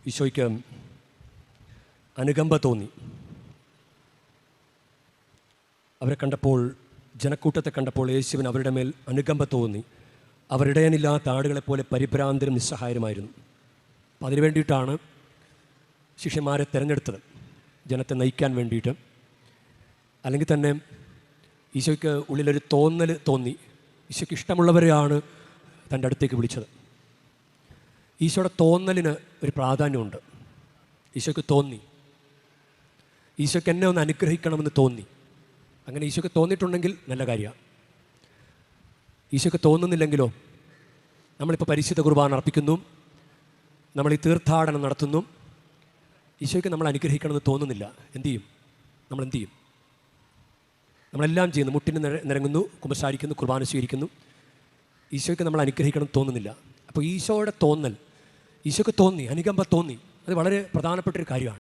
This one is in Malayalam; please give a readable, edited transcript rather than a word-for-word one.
ഈശോയ്ക്ക് അനുകമ്പ തോന്നി. അവരെ കണ്ടപ്പോൾ, ജനക്കൂട്ടത്തെ കണ്ടപ്പോൾ യേശുവിന് അവരുടെ മേൽ അനുകമ്പ തോന്നി. അവരിടയനില്ലാത്ത ആടുകളെപ്പോലെ പരിഭ്രാന്തരും നിസ്സഹായരുമായിരുന്നു. അപ്പം അതിനു വേണ്ടിയിട്ടാണ് ശിഷ്യന്മാരെ തിരഞ്ഞെടുത്തത്, ജനത്തെ നയിക്കാൻ വേണ്ടിയിട്ട്. അല്ലെങ്കിൽ തന്നെ ഈശോയ്ക്ക് ഉള്ളിലൊരു തോന്നൽ തോന്നി. ഈശോയ്ക്ക് ഇഷ്ടമുള്ളവരെയാണ് തൻ്റെ അടുത്തേക്ക് വിളിച്ചത്. ഈശോയുടെ തോന്നലിന് ഒരു പ്രാധാന്യമുണ്ട്. ഈശോയ്ക്ക് തോന്നി, ഈശോയ്ക്ക് എന്നെ ഒന്ന് അനുഗ്രഹിക്കണമെന്ന് തോന്നി. അങ്ങനെ ഈശോയ്ക്ക് തോന്നിയിട്ടുണ്ടെങ്കിൽ നല്ല കാര്യമാണ്. ഈശോയ്ക്ക് തോന്നുന്നില്ലെങ്കിലോ, നമ്മളിപ്പോൾ പരിശുദ്ധ കുർബാന അർപ്പിക്കുന്നു, നമ്മൾ ഈ തീർത്ഥാടനം നടത്തുന്നു, ഈശോയ്ക്ക് നമ്മൾ അനുഗ്രഹിക്കണമെന്ന് തോന്നുന്നില്ല. എന്തു ചെയ്യും? നമ്മളെന്ത് ചെയ്യും? നമ്മളെല്ലാം ചെയ്യുന്നു, മുട്ടിന് നിരങ്ങുന്നു, കുമ്പസാരിക്കുന്നു, കുർബാന സ്വീകരിക്കുന്നു. ഈശോയ്ക്ക് നമ്മൾ അനുഗ്രഹിക്കണം തോന്നുന്നില്ല. അപ്പോൾ ഈശോയുടെ തോന്നൽ, ഈശോയ്ക്ക് തോന്നി, അനുകമ്പ തോന്നി, അത് വളരെ പ്രധാനപ്പെട്ടൊരു കാര്യമാണ്.